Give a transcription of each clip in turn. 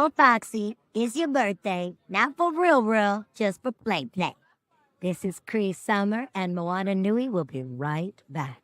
on, Foxy. It's your birthday. Not for real, just for play. This is Cree Summer, and Moana Nui will be right back.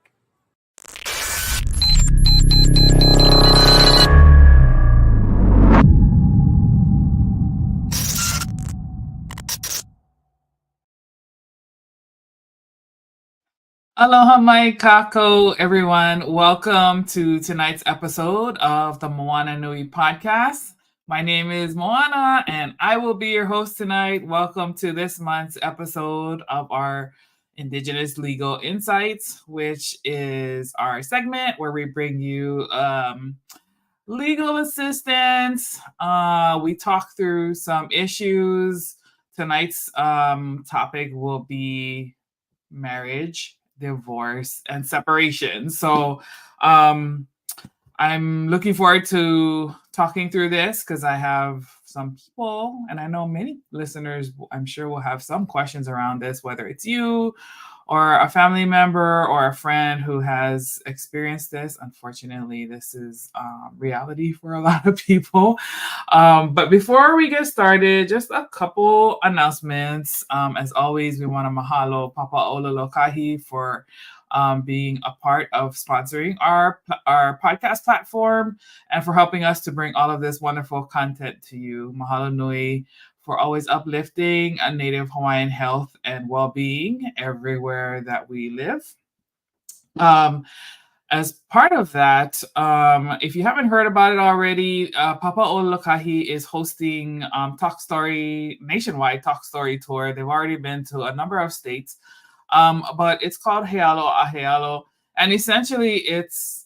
Aloha mai kako, everyone. Welcome to tonight's episode of the Moana Nui Podcast. My name is Moana, and I will be your host tonight. Welcome to this month's episode of our Indigenous Legal Insights, which is our segment where we bring you legal assistance. We talk through some issues. Tonight's topic will be marriage, divorce, and separation. So I'm looking forward to talking through this because I have some people, and I know many listeners, I'm sure, will have some questions around this, whether it's you or a family member or a friend who has experienced this. Unfortunately, this is reality for a lot of people. But before we get started, just a couple announcements. As always, we want to mahalo Papa Ololokahi for being a part of sponsoring our podcast platform and for helping us to bring all of this wonderful content to you. Mahalo nui for always uplifting a Native Hawaiian health and well-being everywhere that we live. As part of that, if you haven't heard about it already, Papa Ololokahi is hosting nationwide Talk Story Tour. They've already been to a number of states, but it's called Healo a Healo. And essentially it's,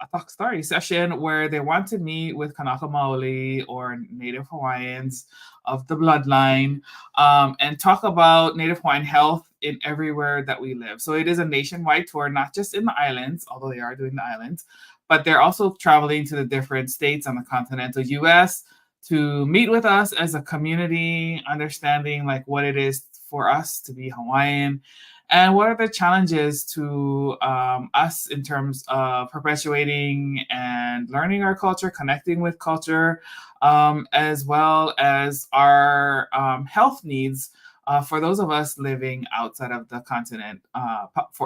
a talk story session where they want to meet with Kanaka Maoli or Native Hawaiians of the bloodline and talk about Native Hawaiian health in everywhere that we live. So it is a nationwide tour, not just in the islands, although they are doing the islands, but they're also traveling to the different states on the continental US to meet with us as a community, understanding like what it is for us to be Hawaiian and what are the challenges to us in terms of perpetuating and learning our culture, connecting with culture, as well as our health needs for those of us living outside of the continent.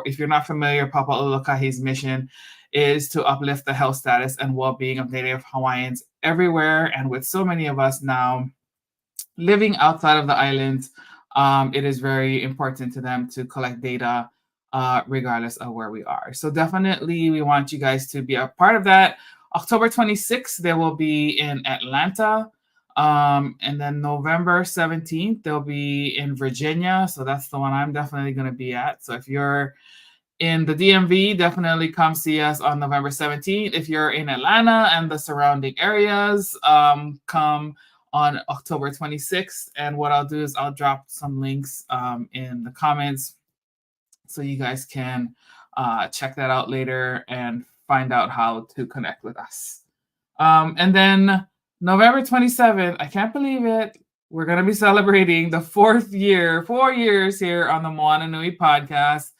If you're not familiar, Papa Ololokahi's mission is to uplift the health status and well-being of Native Hawaiians everywhere. And with so many of us now living outside of the islands, it is very important to them to collect data regardless of where we are. So definitely we want you guys to be a part of that. October 26th, they will be in Atlanta. And then November 17th, they'll be in Virginia. So that's the one I'm definitely going to be at. So if you're in the DMV, definitely come see us on November 17th. If you're in Atlanta and the surrounding areas, come on October 26th. And what I'll do is I'll drop some links in the comments so you guys can check that out later and find out how to connect with us. And then November 27th, I can't believe it, we're going to be celebrating the 4 years here on the Moana Nui Podcast.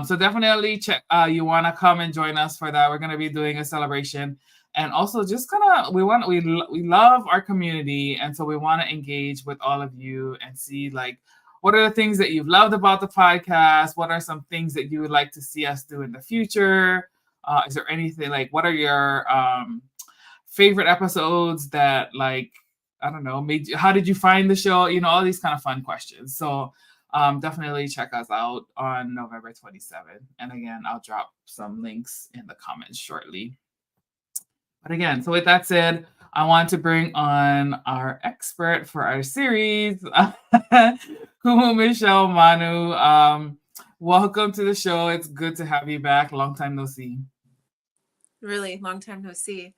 So definitely check, you want to come and join us for that. We're going to be doing a celebration. And also just kind of, we love our community. And so we want to engage with all of you and see like, what are the things that you've loved about the podcast? What are some things that you would like to see us do in the future? Is there anything like, what are your favorite episodes that like, I don't know, how did you find the show? You know, all these kind of fun questions. So definitely check us out on November 27th. And again, I'll drop some links in the comments shortly. But again, so with that said, I want to bring on our expert for our series, Kumu Michelle Manu. Welcome to the show. It's good to have you back. Long time no see. Really, long time no see.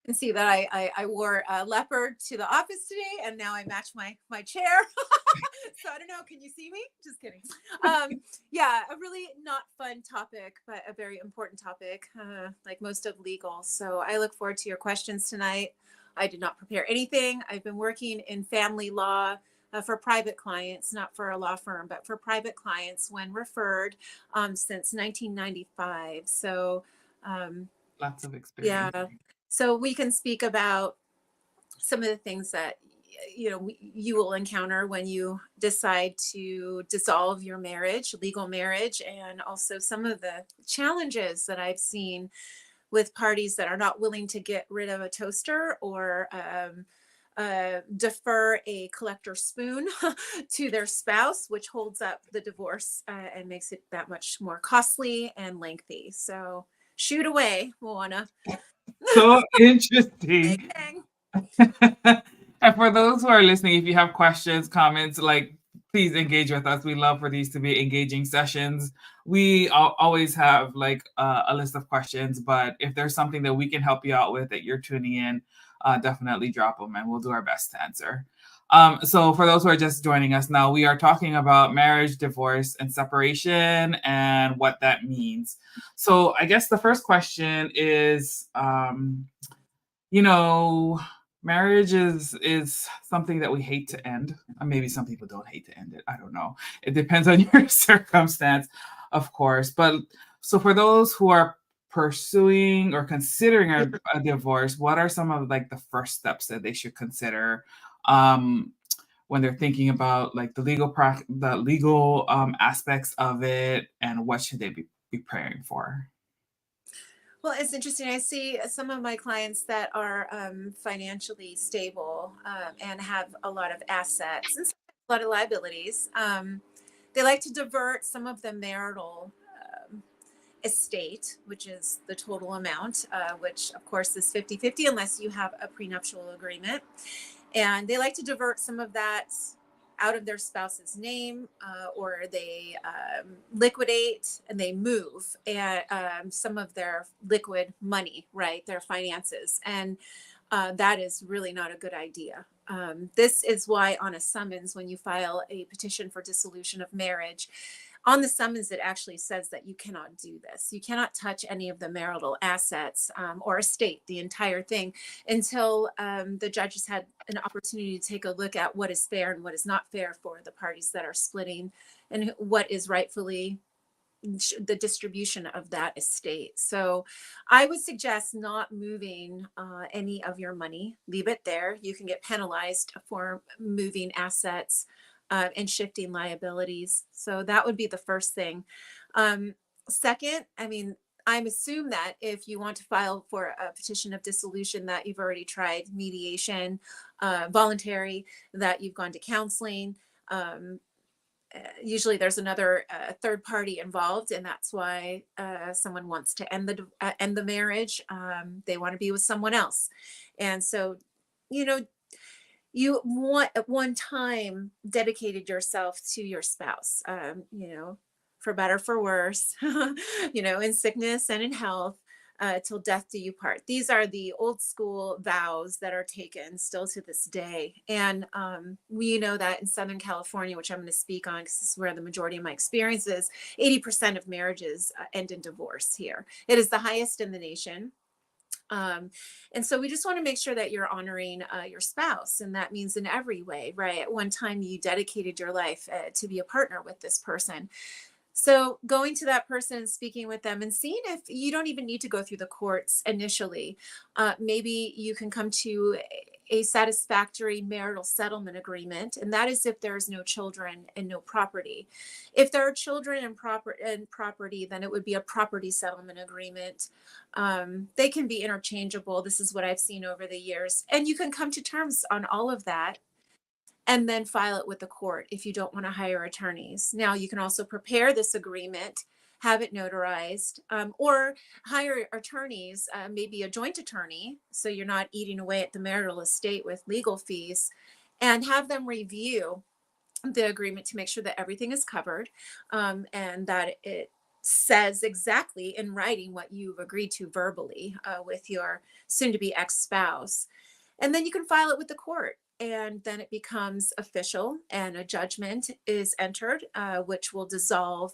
And see that I wore a leopard to the office today, and now I match my chair. So I don't know. Can you see me? Just kidding. Yeah, a really not fun topic, but a very important topic, like most of legal. So I look forward to your questions tonight. I did not prepare anything. I've been working in family law for private clients, not for a law firm, but for private clients when referred since 1995. So lots of experience. Yeah. So we can speak about some of the things that you will encounter when you decide to dissolve your marriage, legal marriage, and also some of the challenges that I've seen with parties that are not willing to get rid of a toaster or defer a collector spoon to their spouse, which holds up the divorce and makes it that much more costly and lengthy. So shoot away, Moana. So interesting. Bang, And for those who are listening, if you have questions, comments, like, please engage with us. We love for these to be engaging sessions. We always have like a list of questions, but if there's something that we can help you out with that you're tuning in, definitely drop them and we'll do our best to answer. So for those who are just joining us now, we are talking about marriage, divorce, and separation and what that means. So I guess the first question is, marriage is something that we hate to end. Maybe some people don't hate to end it. I don't know. It depends on your circumstance, of course. But so for those who are pursuing or considering a divorce, what are some of like the first steps that they should consider when they're thinking about like the legal aspects of it, and what should they be preparing for? Well, it's interesting. I see some of my clients that are financially stable and have a lot of assets and a lot of liabilities. They like to divert some of the marital estate, which is the total amount, which of course is 50-50 unless you have a prenuptial agreement. And they like to divert some of that out of their spouse's name, or they liquidate and they move and some of their liquid money, right? Their finances. And that is really not a good idea. This is why on a summons, when you file a petition for dissolution of marriage, on the summons, it actually says that you cannot do this. You cannot touch any of the marital assets or estate, the entire thing, until the judge has had an opportunity to take a look at what is fair and what is not fair for the parties that are splitting and what is rightfully the distribution of that estate. So I would suggest not moving any of your money. Leave it there. You can get penalized for moving assets and shifting liabilities. So that would be the first thing. Second, I'm assume that if you want to file for a petition of dissolution, that you've already tried mediation, voluntary, that you've gone to counseling. Usually there's another third party involved, and that's why someone wants to end the marriage. They want to be with someone else. And so, you want at one time dedicated yourself to your spouse, for better, for worse, in sickness and in health, till death do you part. These are the old school vows that are taken still to this day. And we know that in Southern California, which I'm going to speak on because this is where the majority of my experience is, 80% of marriages end in divorce here. It is the highest in the nation. And so we just want to make sure that you're honoring your spouse. And that means in every way, right? At one time you dedicated your life to be a partner with this person. So going to that person and speaking with them and seeing if you don't even need to go through the courts initially. Maybe you can come to a satisfactory marital settlement agreement, and that is if there's no children and no property. If there are children and property, then it would be a property settlement agreement. They can be interchangeable. This is what I've seen over the years, and you can come to terms on all of that and then file it with the court if you don't want to hire attorneys. Now, you can also prepare this agreement, have it notarized, or hire attorneys, maybe a joint attorney, so you're not eating away at the marital estate with legal fees, and have them review the agreement to make sure that everything is covered, and that it says exactly in writing what you've agreed to verbally with your soon-to-be ex-spouse. And then you can file it with the court. And then it becomes official and a judgment is entered, which will dissolve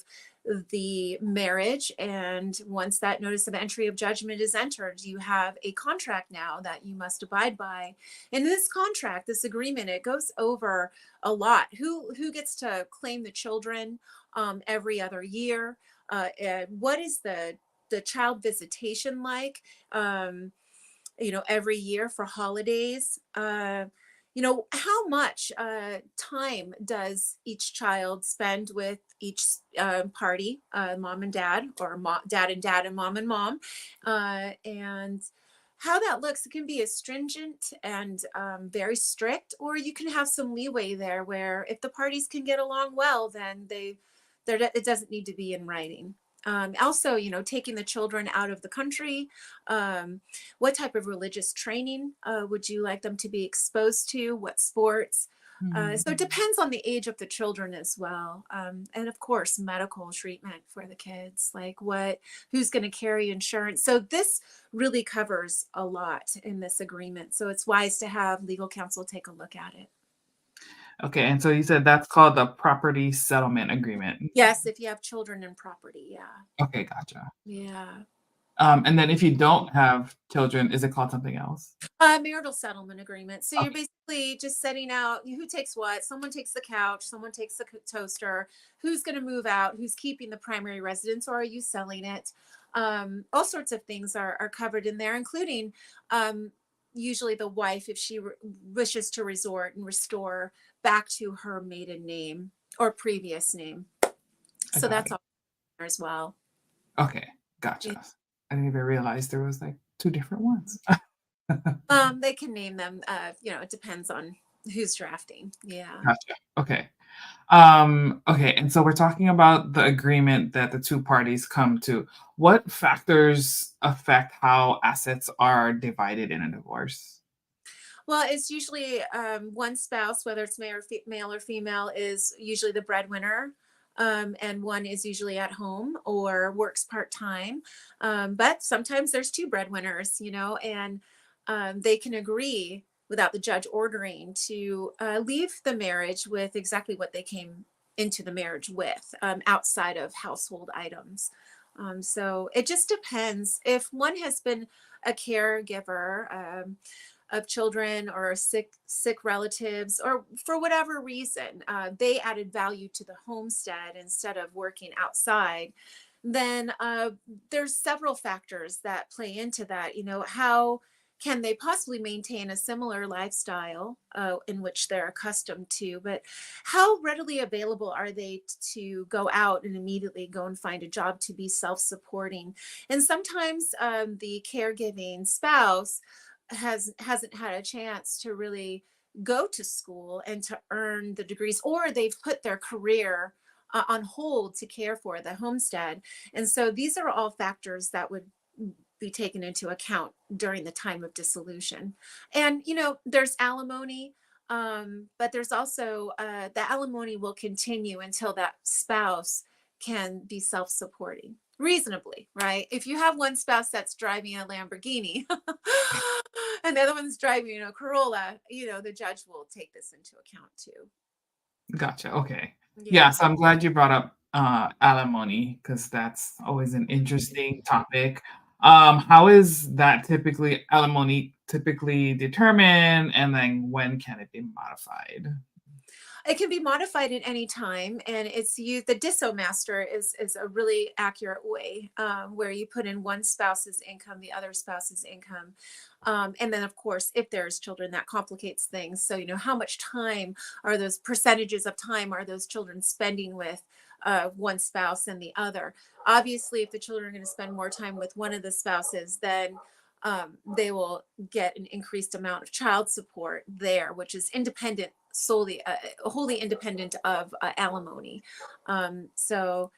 the marriage. And once that notice of entry of judgment is entered, you have a contract now that you must abide by. And this contract, this agreement, it goes over a lot. Who gets to claim the children every other year? What is the child visitation like? every year for holidays. How much time does each child spend with each party, mom and dad, or dad and dad and mom, and how that looks. It can be as stringent and very strict, or you can have some leeway there where if the parties can get along well, then it doesn't need to be in writing. Also, taking the children out of the country. What type of religious training would you like them to be exposed to? What sports? So it depends on the age of the children as well. And of course, medical treatment for the kids, like who's going to carry insurance. So this really covers a lot in this agreement. So it's wise to have legal counsel take a look at it. Okay, and so you said that's called the property settlement agreement. Yes, if you have children and property, yeah. Okay, gotcha. Yeah. And then if you don't have children, is it called something else? Marital settlement agreement. So you're basically just setting out who takes what. Someone takes the couch, someone takes the toaster, who's going to move out, who's keeping the primary residence, or are you selling it? All sorts of things are covered in there, including usually the wife, if she wishes to resort and restore back to her maiden name or previous name. So that's all there as well. Okay, gotcha. Yeah. I didn't even realize there was like 2 different ones. They can name them. It depends on who's drafting. Yeah. Gotcha. Okay. Okay. And so we're talking about the agreement that the 2 parties come to. What factors affect how assets are divided in a divorce? Well, it's usually one spouse, whether it's male or female, is usually the breadwinner. And one is usually at home or works part-time. But sometimes there's 2 breadwinners, and they can agree without the judge ordering to leave the marriage with exactly what they came into the marriage with, outside of household items. So it just depends. If one has been a caregiver of children or sick relatives, or for whatever reason, they added value to the homestead instead of working outside, then there's several factors that play into that. How can they possibly maintain a similar lifestyle in which they're accustomed to, but how readily available are they to go out and immediately go and find a job to be self-supporting? And sometimes the caregiving spouse hasn't had a chance to really go to school and to earn the degrees, or they've put their career on hold to care for the homestead. And so these are all factors that would be taken into account during the time of dissolution. And there's alimony, but there's also the alimony will continue until that spouse can be self-supporting reasonably, right? If you have one spouse that's driving a Lamborghini and the other one's driving a Corolla, the judge will take this into account too. Gotcha. Okay. Yeah. So I'm glad you brought up alimony, because that's always an interesting topic. How is that alimony typically determined, and then when can it be modified? It can be modified at any time, and it's used. The disso master is a really accurate way where you put in one spouse's income, the other spouse's income. And then, of course, if there's children, that complicates things. So, how much time are those percentages of time are those children spending with one spouse and the other? Obviously, if the children are going to spend more time with one of the spouses, then they will get an increased amount of child support there, which is independent, wholly independent of alimony. So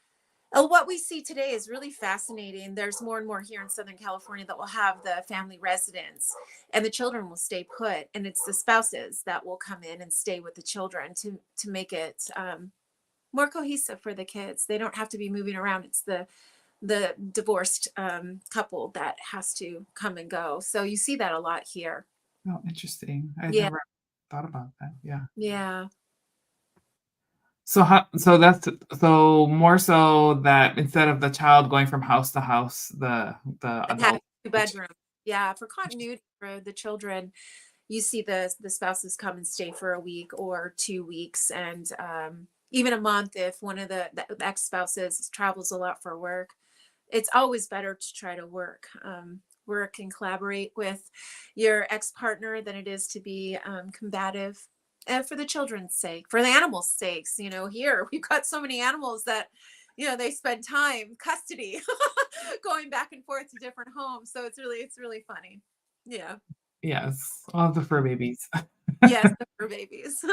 what we see today is really fascinating. There's more and more here in Southern California that will have the family residence, and the children will stay put, and it's the spouses that will come in and stay with the children to make it more cohesive for the kids. They don't have to be moving around. It's the divorced couple that has to come and go. So you see that a lot here. Oh, interesting. I never thought about that. Yeah. Yeah. So so more so that instead of the child going from house to house, the adult 2 bedroom. Yeah. For continuity for the children, you see the spouses come and stay for a week or 2 weeks, and even a month if one of the ex-spouses travels a lot for work. it's always better to try to work and collaborate with your ex-partner than it is to be combative. And for the children's sake, for the animals' sakes, here we've got so many animals that, they spend time custody going back and forth to different homes. So it's really funny. Yeah. Yes, all the fur babies. Yes, the fur babies.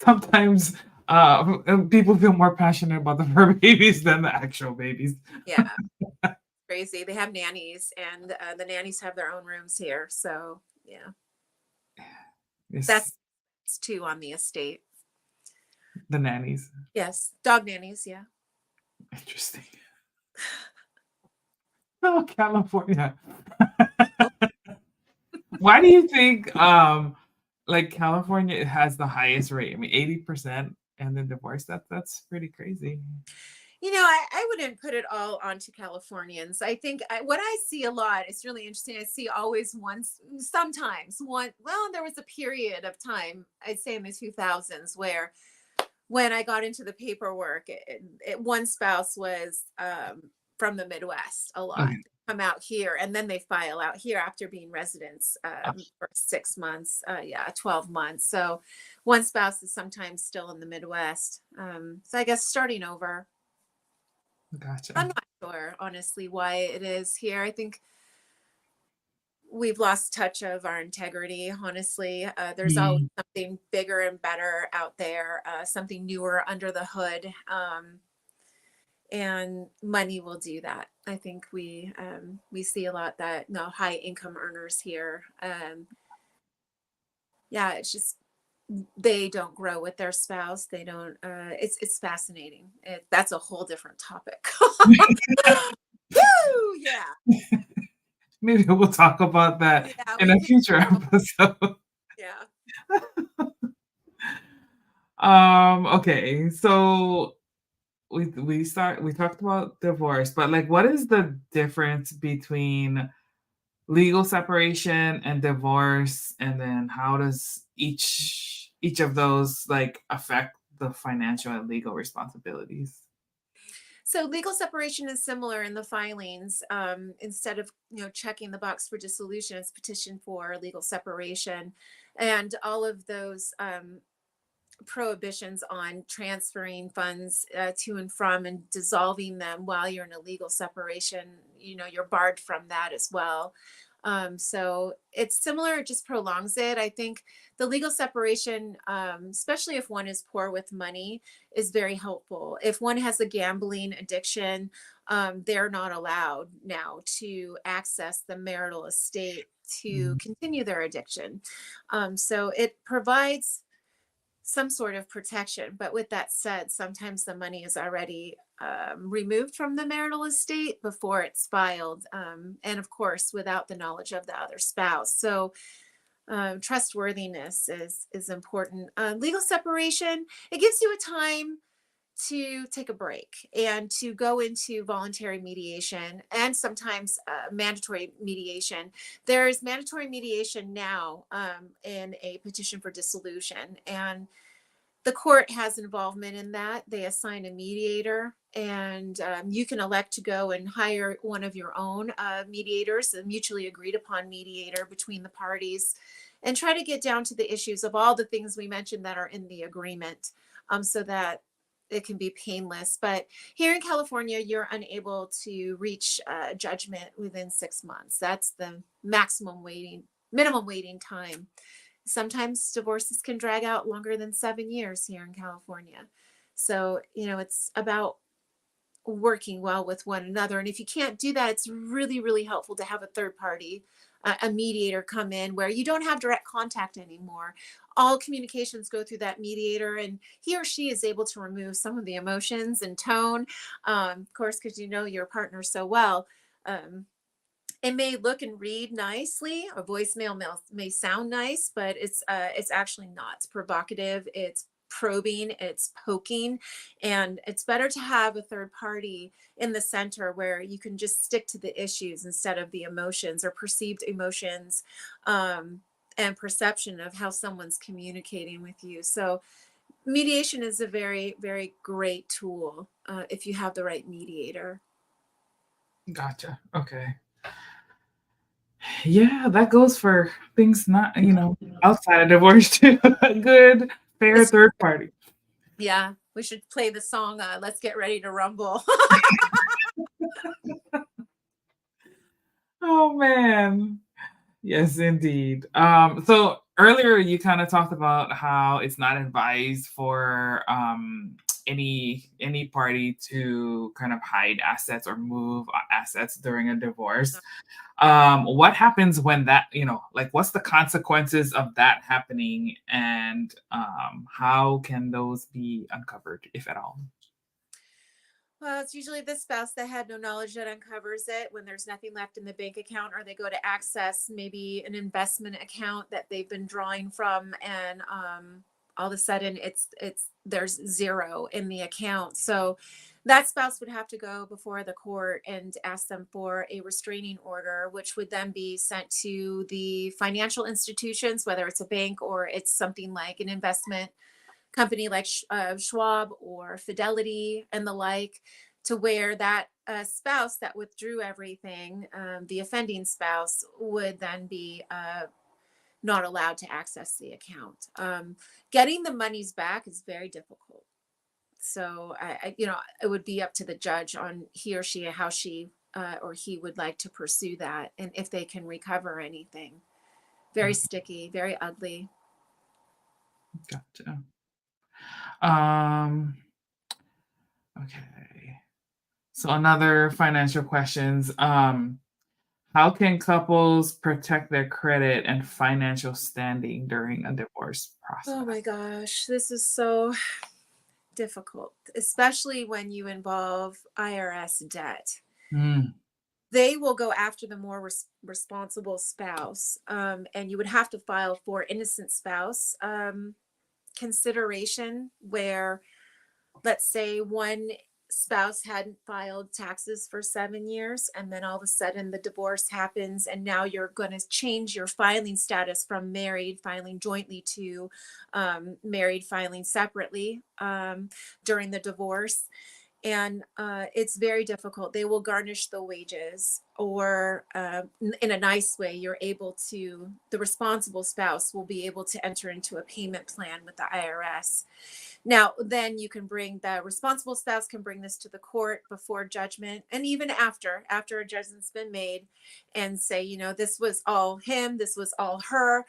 Sometimes people feel more passionate about the fur babies than the actual babies. Yeah. Crazy. They have nannies, and the nannies have their own rooms here. So yeah, Yes, that's two on the estate. the nannies. Yes, dog nannies. Yeah. Interesting. Oh, California. Why do you think like California has the highest rate? I mean, 80% and then divorce. That's pretty crazy. I wouldn't put it all onto Californians. I think what I see a lot, it's really interesting. I see always well, there was a period of time, I'd say in the 2000s, where when I got into the paperwork, one spouse was from the Midwest a lot. Okay. Come out here, and then they file out here after being residents for 6 months, 12 months. So one spouse is sometimes still in the Midwest. So I guess starting over. Gotcha. I'm not sure, honestly, why it is here. I think we've lost touch of our integrity, honestly. There's always something bigger and better out there, something newer under the hood. And money will do that. I think we see a lot that high income earners here. It's just they don't grow with their spouse. They don't. It's fascinating. That's a whole different topic. Woo! Yeah. Maybe we'll talk about that in a future episode. Yeah. Okay, so we talked about divorce, but like what is the difference between legal separation and divorce, and then how does each of those like affect the financial and legal responsibilities? So legal separation is similar in the filings. Instead of checking the box for dissolution, it's petition for legal separation, and all of those prohibitions on transferring funds to and from and dissolving them while you're in a legal separation, you're barred from that as well. So it's similar, it just prolongs it. I think the legal separation, especially if one is poor with money, is very helpful. If one has a gambling addiction, they're not allowed now to access the marital estate to continue their addiction. So it provides some sort of protection. But with that said, sometimes the money is already removed from the marital estate before it's filed. And of course, without the knowledge of the other spouse. So trustworthiness is important. Legal separation, it gives you a time to take a break and to go into voluntary mediation and sometimes mandatory mediation. There's mandatory mediation now in a petition for dissolution, and the court has involvement in that. They assign a mediator, and you can elect to go and hire one of your own mediators, a mutually agreed upon mediator between the parties, and try to get down to the issues of all the things we mentioned that are in the agreement, so that it can be painless. But here in California, you're unable to reach judgment within 6 months. That's the minimum waiting time. Sometimes divorces can drag out longer than 7 years here in California. So, it's about working well with one another. And if you can't do that, it's really, really helpful to have a third party, a mediator come in where you don't have direct contact anymore. All communications go through that mediator, and he or she is able to remove some of the emotions and tone. Of course, because your partner so well. It may look and read nicely. A voicemail may sound nice, but it's actually not. It's provocative. It's probing. It's poking, and it's better to have a third party in the center where you can just stick to the issues instead of the emotions or perceived emotions, and perception of how someone's communicating with you. So mediation is a very, very great tool if you have the right mediator. Gotcha. Okay. Yeah, that goes for things not, outside of divorce too. A good, fair It's, third party. yeah, we should play the song, Let's Get Ready to Rumble. Oh man. Yes, indeed. So earlier you kind of talked about how it's not advised for any party to kind of hide assets or move assets during a divorce. What happens when that, like what's the consequences of that happening, and how can those be uncovered, if at all? Well, it's usually the spouse that had no knowledge that uncovers it when there's nothing left in the bank account, or they go to access maybe an investment account that they've been drawing from, and all of a sudden there's zero in the account. So that spouse would have to go before the court and ask them for a restraining order, which would then be sent to the financial institutions, whether it's a bank or it's something like an investment company like Schwab or Fidelity and the like, to where that spouse that withdrew everything, the offending spouse, would then be not allowed to access the account. Getting the monies back is very difficult. So it would be up to the judge on he or she, how she or he would like to pursue that, and if they can recover anything. Very sticky, very ugly. Gotcha. Okay. So another financial questions. How can couples protect their credit and financial standing during a divorce process? Oh my gosh, this is so difficult, especially when you involve IRS debt. Mm, They will go after the more responsible spouse, and you would have to file for innocent spouse consideration, where, let's say, one spouse hadn't filed taxes for 7 years, and then all of a sudden the divorce happens, and now you're going to change your filing status from married filing jointly to married filing separately during the divorce. And it's very difficult. They will garnish the wages, or in a nice way, the responsible spouse will be able to enter into a payment plan with the IRS. Now, then the responsible spouse can bring this to the court before judgment, and even after a judgment's been made, and say, this was all him, this was all her.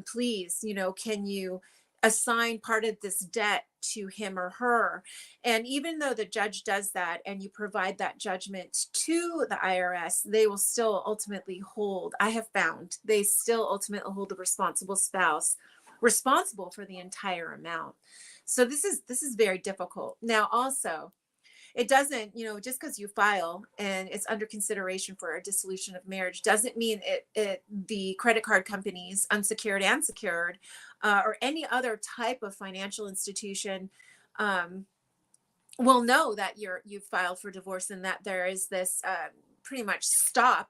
Please, can you assign part of this debt to him or her? And even though the judge does that and you provide that judgment to the IRS, they will still ultimately hold, I have found, they still ultimately hold the responsible spouse responsible for the entire amount. So this is very difficult. Now, also, it doesn't, just because you file and it's under consideration for a dissolution of marriage doesn't mean the credit card companies, unsecured and secured, or any other type of financial institution will know that you've filed for divorce, and that there is this pretty much stop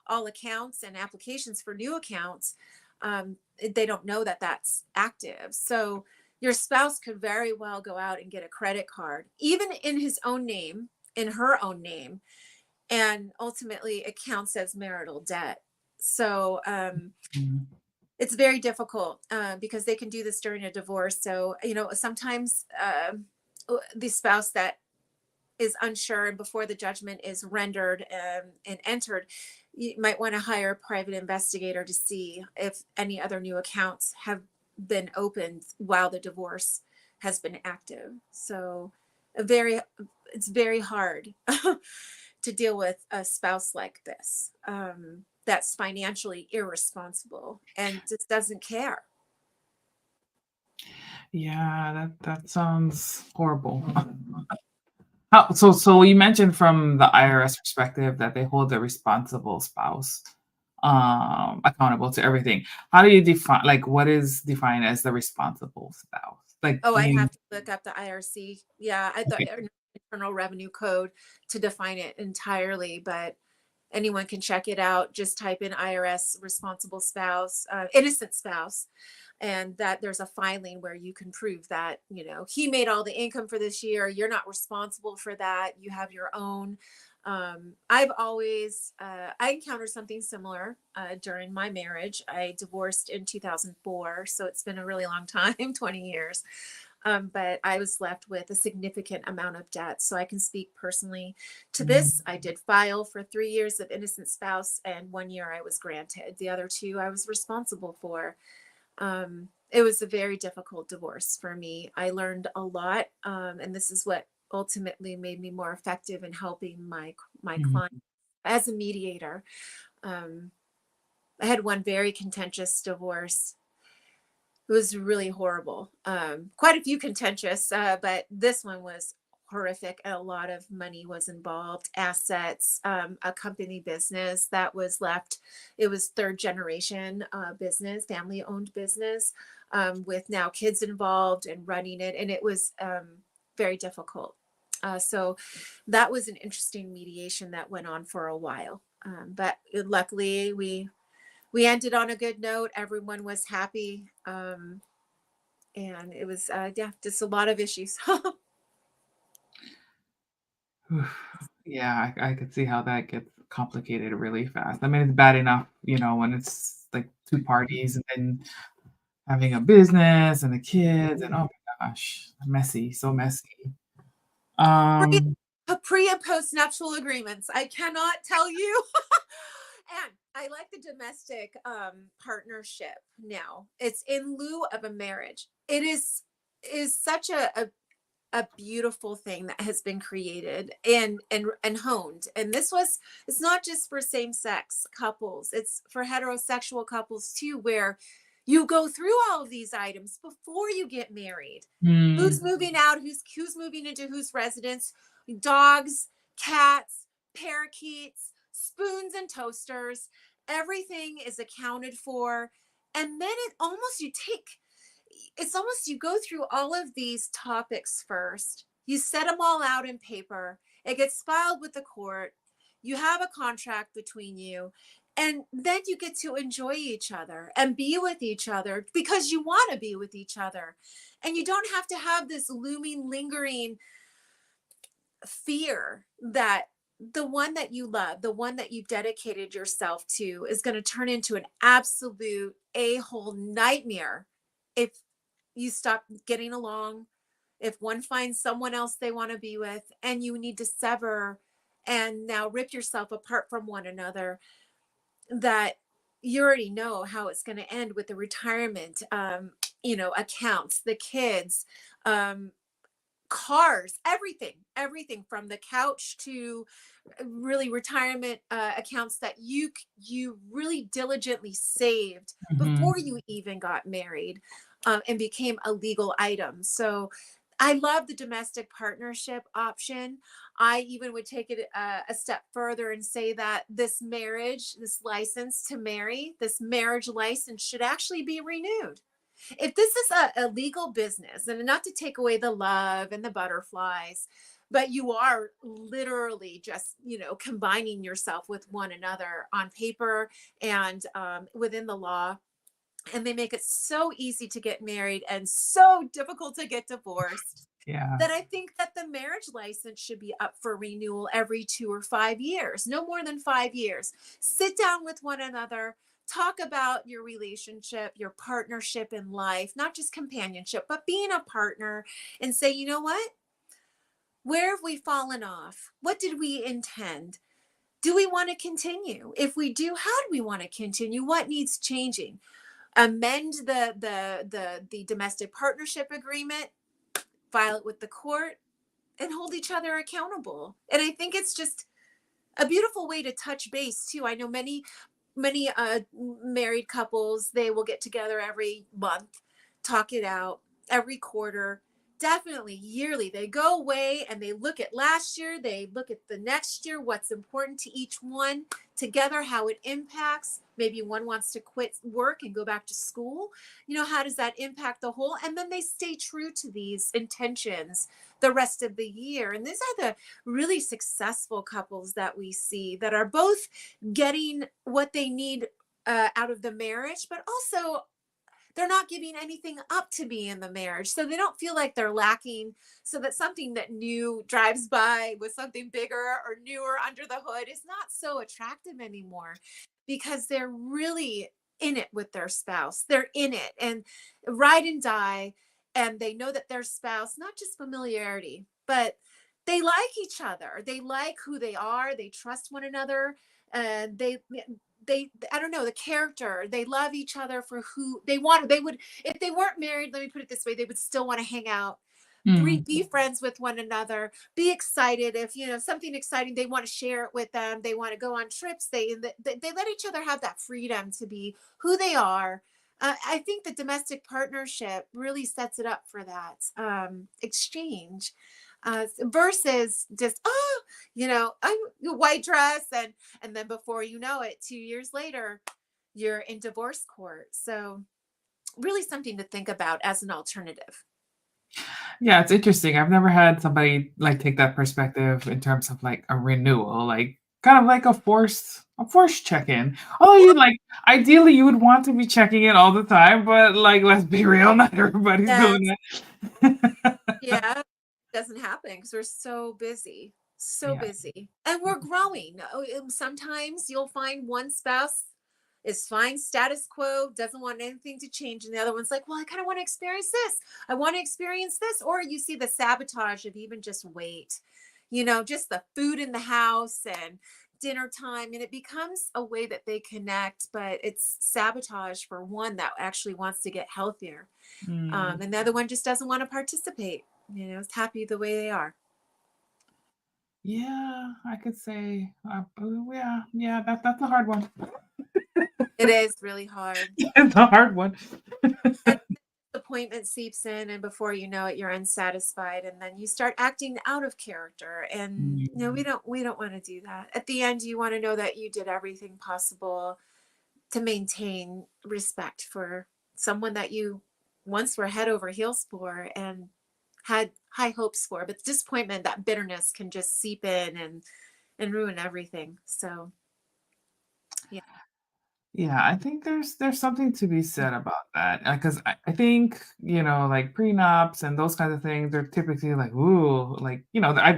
all accounts and applications for new accounts. They don't know that that's active. So your spouse could very well go out and get a credit card, even in his own name, in her own name, and ultimately it counts as marital debt. So it's very difficult because they can do this during a divorce. So, sometimes the spouse that is unsure, and before the judgment is rendered and entered, you might want to hire a private investigator to see if any other new accounts have been opened while the divorce has been active. So it's very hard to deal with a spouse like this that's financially irresponsible and just doesn't care. Yeah, that sounds horrible. So you mentioned from the IRS perspective that they hold the responsible spouse accountable to everything. How do you define, like, what is defined as the responsible spouse? Like, I'd have to look up the IRC. Yeah, I thought okay. Internal Revenue Code to define it entirely, but Anyone can check it out. Just type in IRS responsible spouse, innocent spouse, and that there's a filing where you can prove that, he made all the income for this year. You're not responsible for that. You have your own. I've always, I encountered something similar during my marriage. I divorced in 2004, so it's been a really long time, 20 years. But I was left with a significant amount of debt. So I can speak personally to this. I did file for 3 years of innocent spouse, and 1 year I was granted. The other 2 I was responsible for. It was a very difficult divorce for me. I learned a lot. And this is what ultimately made me more effective in helping my client as a mediator. I had one very contentious divorce. It was really horrible. Quite a few contentious, but this one was horrific. A lot of money was involved, assets, a company business that was left. It was third generation business, family owned business, with now kids involved and running it. And it was very difficult. So that was an interesting mediation that went on for a while. But luckily we ended on a good note. Everyone was happy. And it was, just a lot of issues. Yeah, I could see how that gets complicated really fast. I mean, it's bad enough, when it's like 2 parties and then having a business and the kids and oh my gosh, messy, so messy. Pre and post nuptial agreements. I cannot tell you. And I like the domestic partnership now. It's in lieu of a marriage. It is such a beautiful thing that has been created and honed. And it's not just for same-sex couples. It's for heterosexual couples too, where you go through all of these items before you get married. Who's moving out? Who's moving into whose residence? Dogs, cats, parakeets, spoons and toasters. Everything is accounted for. And then you go through all of these topics first. You set them all out in paper. It gets filed with the court. You have a contract between you. And then you get to enjoy each other and be with each other because you want to be with each other. And you don't have to have this looming, lingering fear that the one that you love, the one that you've dedicated yourself to, is going to turn into an absolute a-hole nightmare if you stop getting along, if one finds someone else they want to be with, and you need to sever and now rip yourself apart from one another, that you already know how it's going to end with the retirement, accounts, the kids, cars, everything from the couch to really retirement accounts that you really diligently saved before you even got married, and became a legal item. So I love the domestic partnership option. I even would take it a step further and say that this license to marry, this marriage license should actually be renewed. If this is a legal business, and not to take away the love and the butterflies, but you are literally just, combining yourself with one another on paper and within the law. And they make it so easy to get married and so difficult to get divorced. Yeah. That I think that the marriage license should be up for renewal every 2 or 5 years, no more than 5 years. Sit down with one another, talk about your relationship, your partnership in life, not just companionship, but being a partner, and say, you know what? Where have we fallen off? What did we intend? Do we want to continue? If we do, how do we want to continue? What needs changing? Amend the domestic partnership agreement, file it with the court, and hold each other accountable. And I think it's just a beautiful way to touch base too. I know many married couples, they will get together every month, talk it out, every quarter, definitely yearly. They go away and they look at last year, they look at the next year, what's important to each one together, how it impacts. Maybe one wants to quit work and go back to school. How does that impact the whole? And then they stay true to these intentions the rest of the year. And these are the really successful couples that we see that are both getting what they need out of the marriage, but also they're not giving anything up to be in the marriage. So they don't feel like they're lacking, so that something that new drives by with something bigger or newer under the hood is not so attractive anymore, because they're really in it with their spouse. They're in it and ride and die. And they know that their spouse, not just familiarity, but they like each other. They like who they are. They trust one another. And they I don't know, the character, they love each other for who they want. They would, if they weren't married, let me put it this way, they would still want to hang out, be friends with one another, be excited. If something exciting, they want to share it with them. They want to go on trips. They let each other have that freedom to be who they are. I think the domestic partnership really sets it up for that exchange. Versus just I'm white dress and then before you know it, 2 years later you're in divorce court. So really something to think about as an alternative. Yeah, it's interesting. I've never had somebody like take that perspective in terms of like a renewal, like kind of like a forced check-in. Although you like ideally you would want to be checking in all the time, but like let's be real, not everybody's doing it. Yeah, doesn't happen because we're so busy, Yeah. and we're growing. Sometimes you'll find one spouse is fine, status quo, doesn't want anything to change, and the other one's like, well, I kind of want to experience this, I want to experience this. Or you see the sabotage of even just wait, just the food in the house and dinner time, and it becomes a way that they connect, but it's sabotage for one that actually wants to get healthier. And the other one just doesn't want to participate, it's happy the way they are. Yeah, I could say, yeah, that's a hard one. It is really hard. It's a hard one. And disappointment seeps in, and before you know it, you're unsatisfied, and then you start acting out of character. And we don't want to do that. At the end, you want to know that you did everything possible to maintain respect for someone that you once were head over heels for and had high hopes for. But the disappointment, that bitterness can just seep in and ruin everything. So Yeah, I think there's something to be said about that because I think like prenups and those kinds of things, they're typically like ooh, like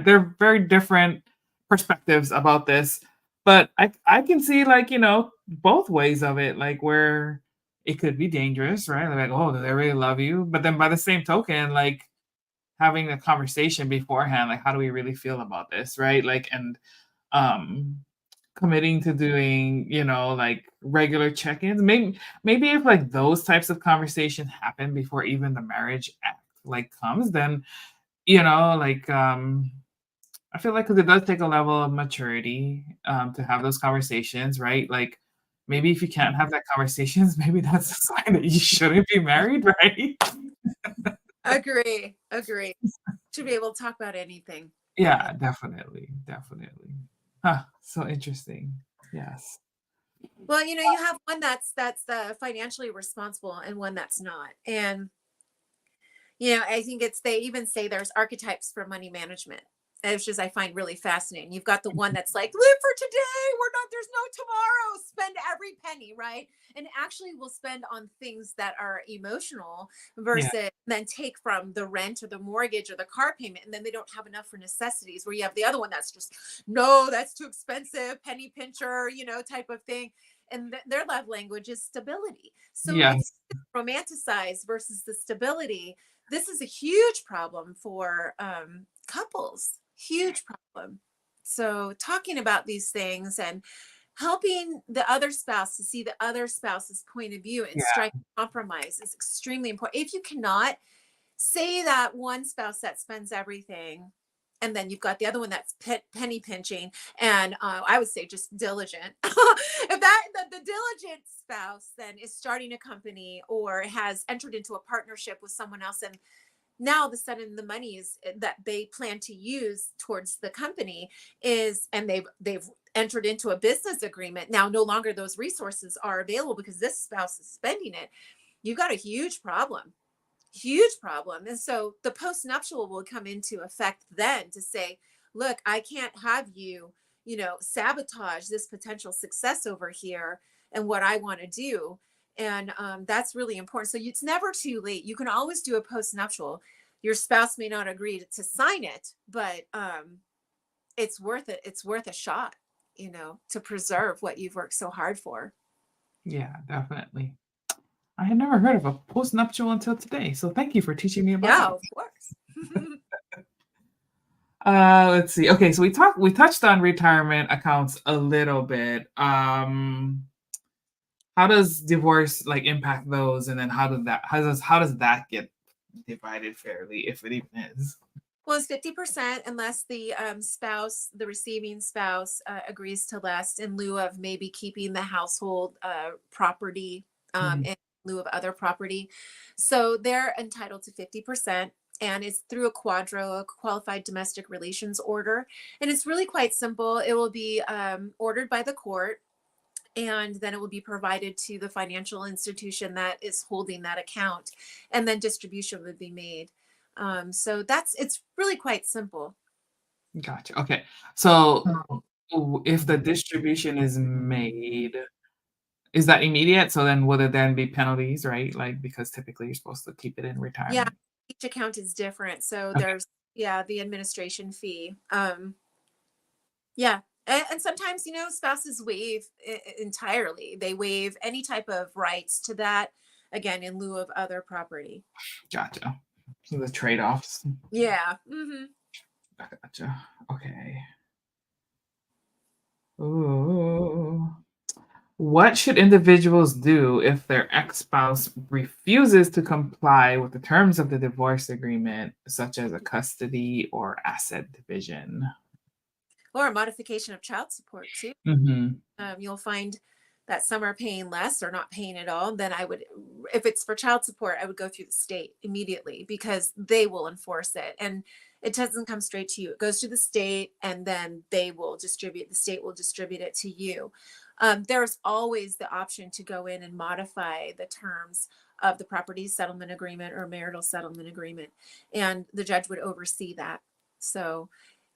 they're very different perspectives about this, but I can see like both ways of it, like where it could be dangerous, right? Like oh, do they really love you? But then by the same token, like having a conversation beforehand, like how do we really feel about this, right? Like and um committing to doing, like regular check-ins. Maybe if like those types of conversations happen before even the marriage act like comes, then like I feel like because it does take a level of maturity to have those conversations, right? Like maybe if you can't have that conversations, maybe that's a sign that you shouldn't be married, right? agree. Should be able to talk about anything. Yeah, definitely. Huh, so interesting. Yes. Well, you have one that's financially responsible and one that's not. And I think they even say there's archetypes for money management. It's just I find really fascinating. You've got the one that's like, live for today. There's no tomorrow. Spend every penny, right? And actually will spend on things that are emotional versus then take from the rent or the mortgage or the car payment. And then they don't have enough for necessities, where you have the other one that's just, no, that's too expensive, penny pincher, type of thing. And their love language is stability. So it's romanticized versus the stability. This is a huge problem for couples. Huge problem. So talking about these things and helping the other spouse to see the other spouse's point of view and strike a compromise is extremely important. If you cannot say that one spouse that spends everything, and then you've got the other one that's penny pinching, and I would say just diligent. If the diligent spouse then is starting a company or has entered into a partnership with someone else, and now all of a sudden the monies that they plan to use towards the company is, and they've entered into a business agreement. Now no longer those resources are available because this spouse is spending it. You've got a huge problem. And so the postnuptial will come into effect then to say, look, I can't have you, sabotage this potential success over here and what I want to do. And that's really important. So it's never too late. You can always do a postnuptial. Your spouse may not agree to sign it, but it's worth it. It's worth a shot, to preserve what you've worked so hard for. Yeah, definitely. I had never heard of a postnuptial until today, so thank you for teaching me about Yeah, it. of course. Let's see. Okay, so we touched on retirement accounts a little bit. How does divorce like impact those, and then how does that get divided fairly, if it even is? Well, it's 50% unless the the receiving spouse, agrees to less in lieu of maybe keeping the household property in lieu of other property. So they're entitled to 50%. And it's through a qualified domestic relations order. And it's really quite simple. It will be ordered by the court, and then it will be provided to the financial institution that is holding that account. And then distribution would be made. So it's really quite simple. Gotcha. Okay. So if the distribution is made, is that immediate? So then would it then be penalties, right? Like, because typically you're supposed to keep it in retirement. Yeah, each account is different. So there's the administration fee. Yeah. And sometimes, spouses waive entirely. They waive any type of rights to that, again, in lieu of other property. Gotcha. So the trade-offs. Yeah. Mm-hmm. Gotcha. Okay. Ooh. What should individuals do if their ex-spouse refuses to comply with the terms of the divorce agreement, such as a custody or asset division? Or a modification of child support too. You'll find that some are paying less or not paying at all. Then if it's for child support, I would go through the state immediately because they will enforce it. And it doesn't come straight to you. It goes to the state, and then the state will distribute it to you. There's always the option to go in and modify the terms of the property settlement agreement or marital settlement agreement. And the judge would oversee that. So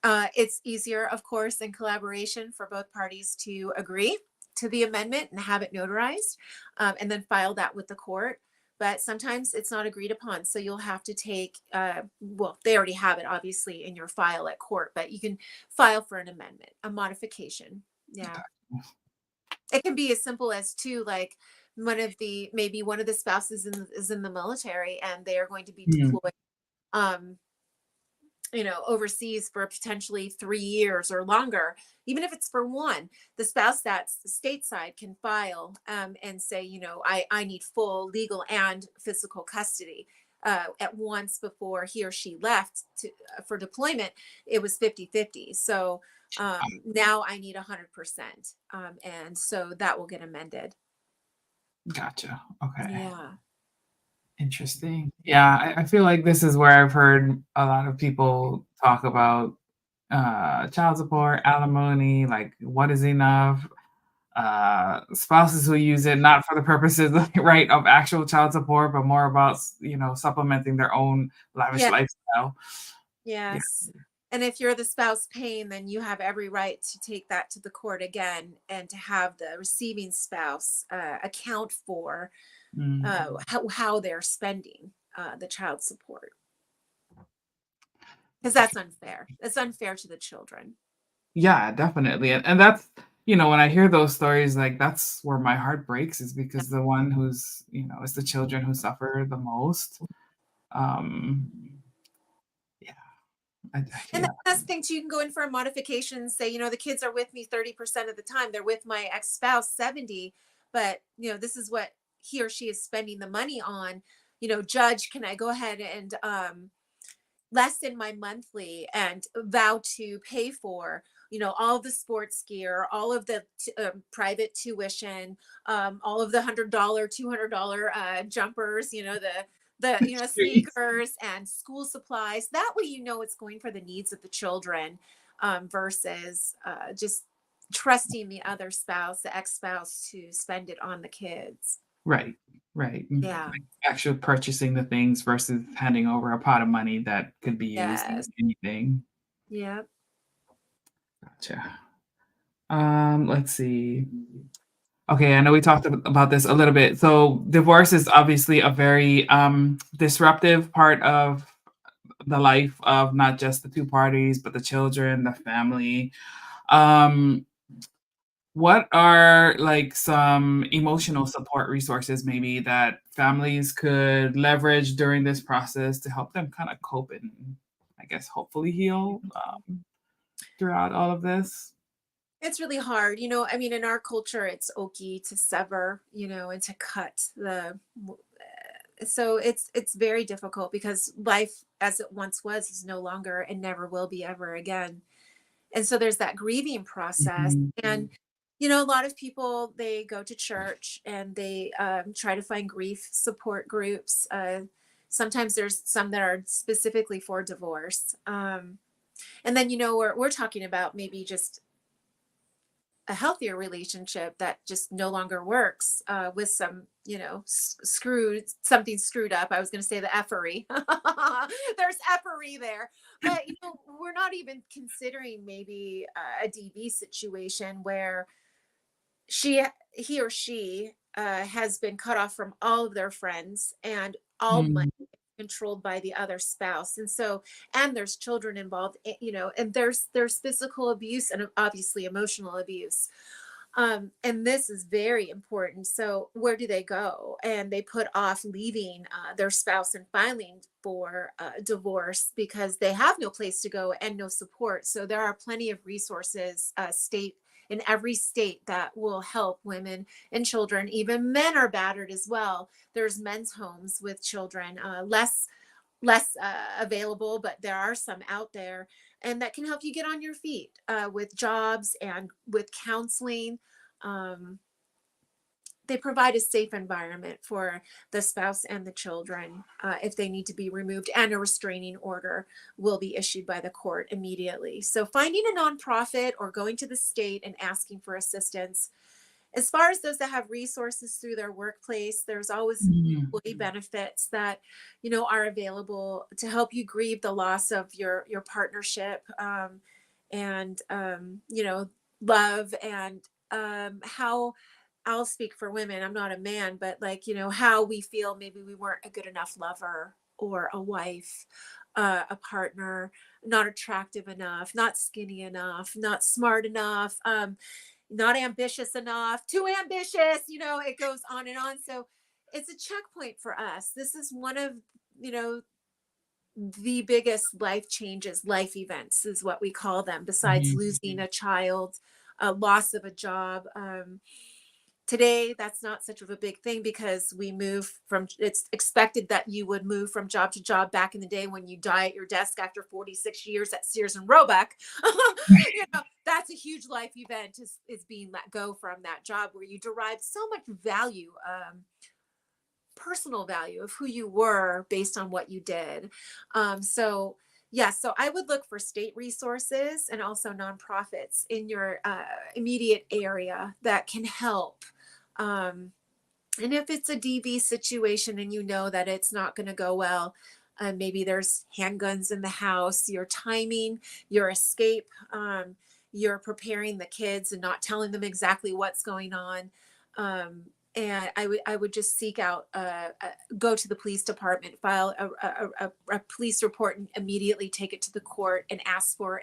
it's easier, of course, in collaboration for both parties to agree to the amendment and have it notarized, and then file that with the court. But sometimes it's not agreed upon. So you'll have to take, they already have it obviously in your file at court, but you can file for an amendment, a modification. Yeah. It can be as simple as like maybe one of the spouses is in the military, and they are going to be deployed, overseas for potentially 3 years or longer. Even if it's for one, the spouse that's stateside can file and say, I need full legal and physical custody. At once before he or she left for deployment, it was 50-50. So now I need 100%. And so that will get amended. Gotcha. Okay. Yeah. Interesting. Yeah, I feel like this is where I've heard a lot of people talk about child support, alimony, like what is enough, spouses who use it not for the purposes right of actual child support, but more about supplementing their own lavish lifestyle. Yes. Yeah. And if you're the spouse paying, then you have every right to take that to the court again and to have the receiving spouse account for how they're spending the child support. Because that's unfair. It's unfair to the children. Yeah, definitely. And that's, when I hear those stories, like that's where my heart breaks, is because the one who's, it's the children who suffer the most. And that's the thing too, you can go in for a modification and say, the kids are with me 30% of the time. They're with my ex-spouse 70, but this is what he or she is spending the money on. Judge, can I go ahead and lessen my monthly and vow to pay for, all of the sports gear, all of the private tuition, all of the $100, $200 jumpers, the sneakers and school supplies. That way, it's going for the needs of the children, versus just trusting the other spouse, the ex-spouse, to spend it on the kids. Right. Yeah. Like actually purchasing the things versus handing over a pot of money that could be used in anything. Yeah. Gotcha. Let's see. Okay, I know we talked about this a little bit. So divorce is obviously a very disruptive part of the life of not just the two parties, but the children, the family. What are like some emotional support resources maybe that families could leverage during this process to help them kind of cope and, I guess, hopefully heal throughout all of this? It's really hard. In our culture, it's okay to sever, and to cut so it's very difficult because life as it once was is no longer and never will be ever again. And so there's that grieving process. Mhm. And a lot of people, they go to church and they try to find grief support groups. Sometimes there's some that are specifically for divorce. And then, we're talking about maybe just a healthier relationship that just no longer works, with some, something screwed up. I was going to say the effery. There's effery there. But, we're not even considering maybe a DV situation where he or she has been cut off from all of their friends and all money controlled by the other spouse. And so, and there's children involved, and there's physical abuse and obviously emotional abuse. And this is very important. So where do they go? And they put off leaving their spouse and filing for divorce because they have no place to go and no support. So there are plenty of resources, in every state, that will help women and children. Even men are battered as well. There's men's homes with children, less available, but there are some out there, and that can help you get on your feet with jobs and with counseling. They provide a safe environment for the spouse and the children if they need to be removed, and a restraining order will be issued by the court immediately. So finding a nonprofit or going to the state and asking for assistance. As far as those that have resources through their workplace, there's always employee benefits that, are available to help you grieve the loss of your partnership, and, love, and how, I'll speak for women. I'm not a man, but how we feel maybe we weren't a good enough lover or a wife, a partner, not attractive enough, not skinny enough, not smart enough, not ambitious enough, too ambitious, it goes on and on. So it's a checkpoint for us. This is one of, the biggest life changes, life events is what we call them, besides losing a child, loss of a job. Today, that's not such of a big thing because it's expected that you would move from job to job. Back in the day when you die at your desk after 46 years at Sears and Roebuck, that's a huge life event, is being let go from that job where you derived so much value, personal value of who you were based on what you did. So I would look for state resources and also nonprofits in your immediate area that can help. And if it's a DV situation and that it's not going to go well, maybe there's handguns in the house, your timing, your escape, you're preparing the kids and not telling them exactly what's going on. And I would just seek out, go to the police department, file a police report, and immediately take it to the court and ask for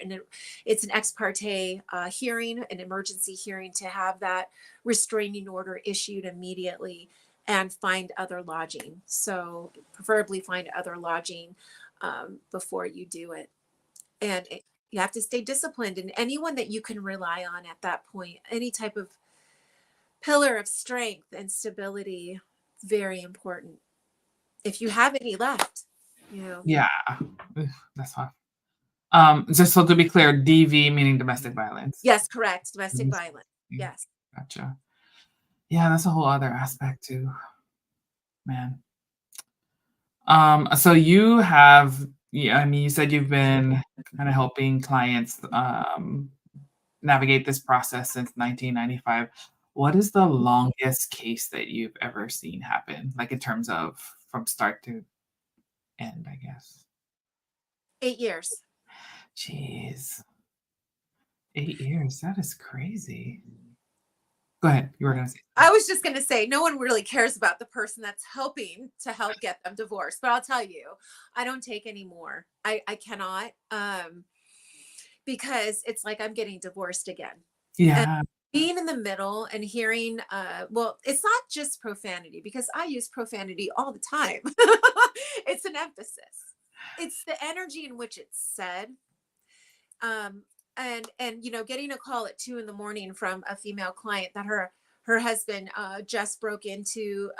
it's an ex parte hearing, an emergency hearing, to have that restraining order issued immediately, and find other lodging. So preferably find other lodging before you do it. And you have to stay disciplined, and anyone that you can rely on at that point, any type of pillar of strength and stability, very important. If you have any left, Yeah, that's hard. Just so to be clear, DV meaning domestic violence. Yes, correct. Domestic violence. Yes. Gotcha. Yeah, that's a whole other aspect too, man. So you have, yeah, I mean, you said you've been kind of helping clients navigate this process since 1995. What is the longest case that you've ever seen happen, like in terms of from start to end, I guess? 8 years. Jeez, 8 years. That is crazy. Go ahead. You were going to say. I was just going to say, no one really cares about the person that's helping to help get them divorced. But I'll tell you, I don't take any more. I cannot, because it's like I'm getting divorced again. Yeah. And being in the middle and hearing, well, it's not just profanity, because I use profanity all the time. It's an emphasis. It's the energy in which it's said. And you know, getting a call at 2 a.m. from a female client that her husband just broke into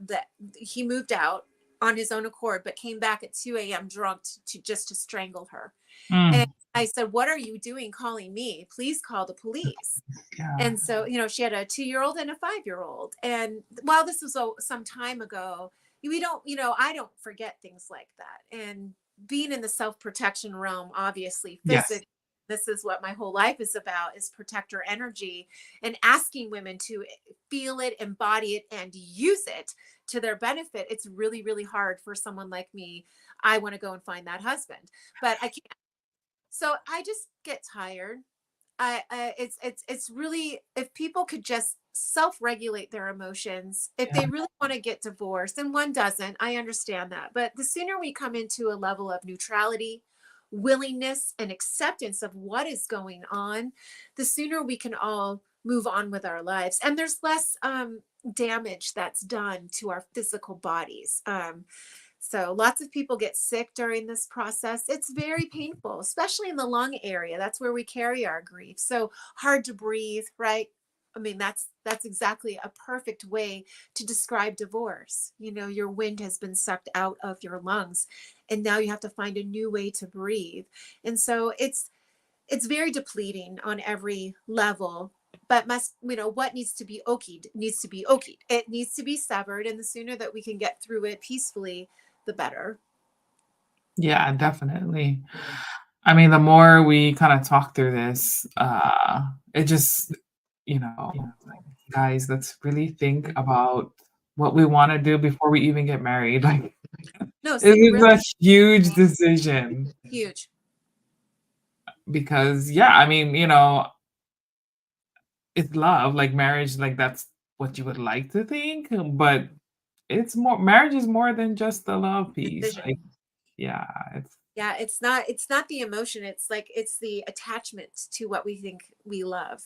that he moved out on his own accord, but came back at 2 a.m. drunk to strangle her. And I said, "What are you doing calling me? Please call the police." Yeah. And so, you know, she had a 2-year-old and a 5-year-old. And while this was some time ago, we don't, you know, I don't forget things like that. And being in the self-protection realm, obviously, Yes. physically, this is what my whole life is about, is protector energy, and asking women to feel it, embody it, and use it to their benefit. It's really, really hard for someone like me. I want to go and find that husband, but I can't. So I just get tired. It's really, if people could just self-regulate their emotions, if they really want to get divorced, and one doesn't, I understand that. But the sooner we come into a level of neutrality, willingness, and acceptance of what is going on, the sooner we can all move on with our lives. And there's less damage that's done to our physical bodies. So lots of people get sick during this process. It's very painful, especially in the lung area. That's where we carry our grief. So hard to breathe, right? I mean, that's exactly a perfect way to describe divorce. You know, your wind has been sucked out of your lungs, and now you have to find a new way to breathe. And so it's very depleting on every level. But what needs to be okied needs to be okied. It needs to be severed, and the sooner that we can get through it peacefully, the better. Yeah, definitely. I mean, the more we kind of talk through this, it just, like, guys, let's really think about what we want to do before we even get married. Like, No, it is really a huge decision huge. because, yeah, I mean, it's love, like marriage, like that's what you would like to think, but marriage is more than just the love piece. Decision. Like, yeah, it's not the emotion. It's the attachment to what we think we love.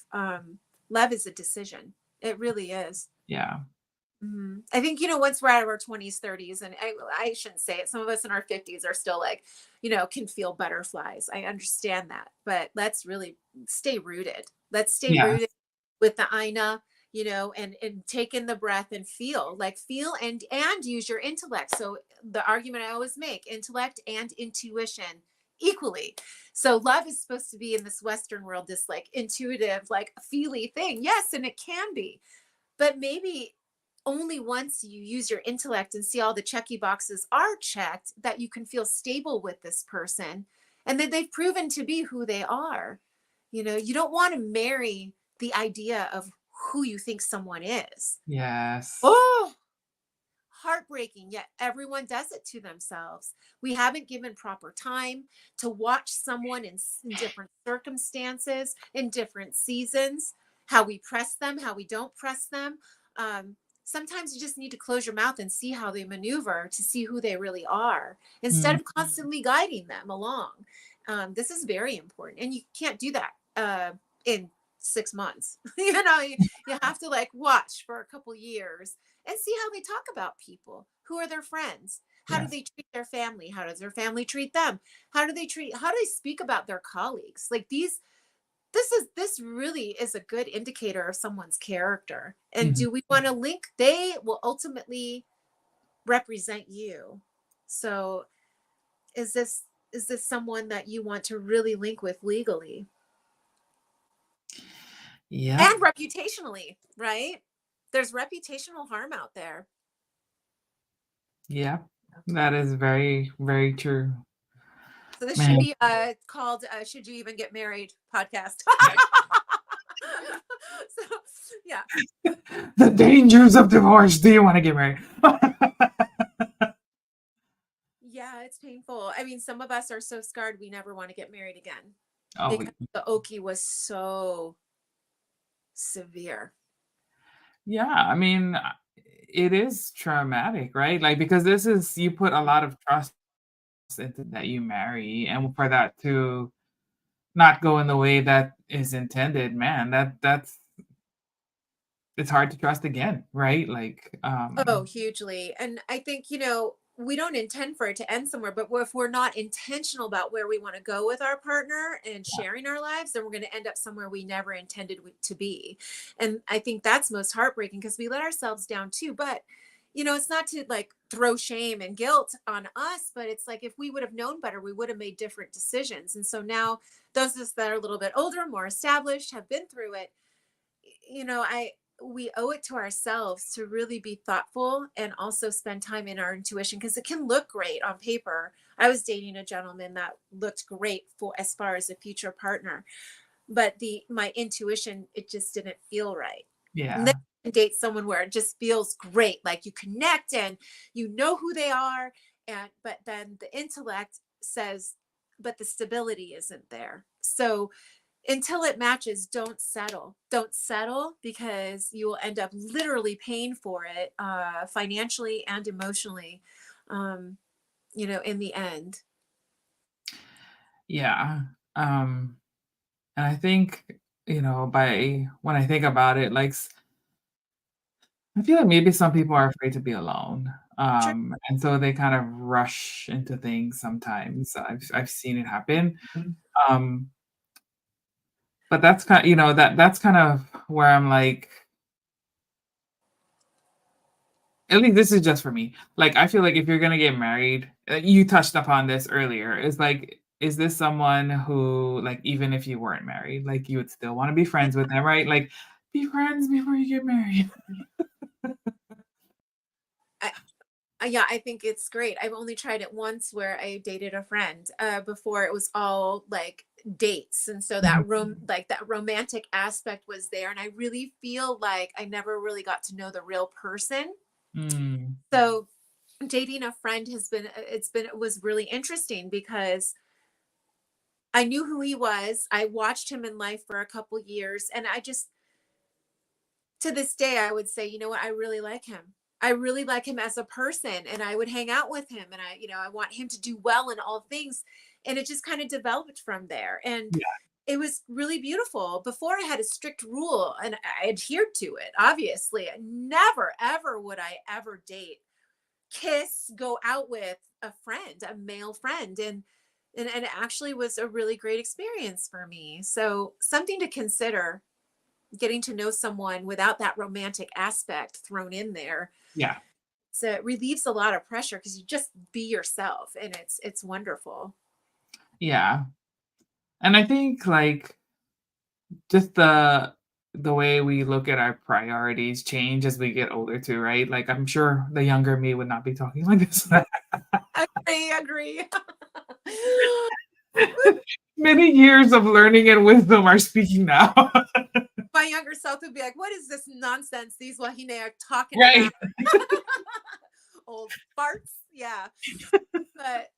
Love is a decision. It really is. yeah. Mm-hmm. I think, once we're out of our 20s, 30s, and I shouldn't say it, some of us in our 50s are still like, can feel butterflies. I understand that, but let's really stay rooted. Let's stay rooted with the Aina, and take in the breath and feel and use your intellect. So the argument I always make, intellect and intuition equally. So love is supposed to be in this Western world, this like intuitive, like feely thing. Yes. And it can be, but maybe only once you use your intellect and see all the checky boxes are checked, that you can feel stable with this person, and that they've proven to be who they are. You don't want to marry the idea of who you think someone is. Yes. Oh, heartbreaking. Yet everyone does it to themselves. We haven't given proper time to watch someone in different circumstances, in different seasons, how we press them, how we don't press them. Sometimes you just need to close your mouth and see how they maneuver to see who they really are, instead of constantly guiding them along. This is very important. And you can't do that in 6 months. You have to watch for a couple years and see how they talk about people. Who are their friends? How do they treat their family? How does their family treat them? How do they speak about their colleagues? This really is a good indicator of someone's character. And do we want to link? They will ultimately represent you. So is this someone that you want to really link with legally? Yeah. And reputationally, right? There's reputational harm out there. Yeah. That is very, very true. So this should Man. be called "Should You Even Get Married" podcast. So yeah, The dangers of divorce. Do you want to get married? yeah, it's painful. I mean, some of us are so scarred we never want to get married again Oh, because the Oki was so severe. yeah. I mean, it is traumatic, right? Like, because this is, you put a lot of trust into that you marry, and for that to not go in the way that is intended, man, that's it's hard to trust again, right? Like, Oh, hugely. And I think, we don't intend for it to end somewhere, but if we're not intentional about where we want to go with our partner and sharing our lives, then we're going to end up somewhere we never intended to be. And I think that's most heartbreaking because we let ourselves down too. But, it's not to like throw shame and guilt on us, but it's like if we would have known better, we would have made different decisions. And so now those of us that are a little bit older, more established, have been through it, we owe it to ourselves to really be thoughtful and also spend time in our intuition because it can look great on paper. I was dating a gentleman that looked great for as far as a future partner, but my intuition, it just didn't feel right. yeah. And then you can date someone where it just feels great, like you connect and you know who they are, but then the intellect says, but the stability isn't there. So until it matches, don't settle because you will end up literally paying for it financially and emotionally in the end. Yeah. And I think, when I think about it, like, I feel like maybe some people are afraid to be alone. Sure. And so they kind of rush into things sometimes. I've seen it happen. Um, but that's kind, that's kind of where I'm like, at least this is just for me. Like, I feel like if you're gonna get married, you touched upon this earlier. It's like, is this someone who, like, even if you weren't married, like, you would still want to be friends with them, right? Like, be friends before you get married. Yeah, I think it's great. I've only tried it once where I dated a friend. Before it was all like dates, and so that that romantic aspect was there, and I really feel like I never really got to know the real person. Mm, So dating a friend it was really interesting because I knew who he was. I watched him in life for a couple years, and I just, to this day, I would say, you know what, I really like him. I really like him as a person, and I would hang out with him, and I want him to do well in all things. And it just kind of developed from there. And yeah, it was really beautiful. Before, I had a strict rule and I adhered to it. Obviously, never, ever would I ever date, kiss, go out with a friend, a male friend. And it actually was a really great experience for me. So something to consider, getting to know someone without that romantic aspect thrown in there. yeah, So it relieves a lot of pressure because you just be yourself, and it's wonderful. yeah. And I think, like, just the way we look at our priorities change as we get older too, right? Like, I'm sure the younger me would not be talking like this. Agree. Many years of learning and wisdom are speaking now. My younger self would be like, what is this nonsense these wahine are talking Right. about? Old farts. Yeah. But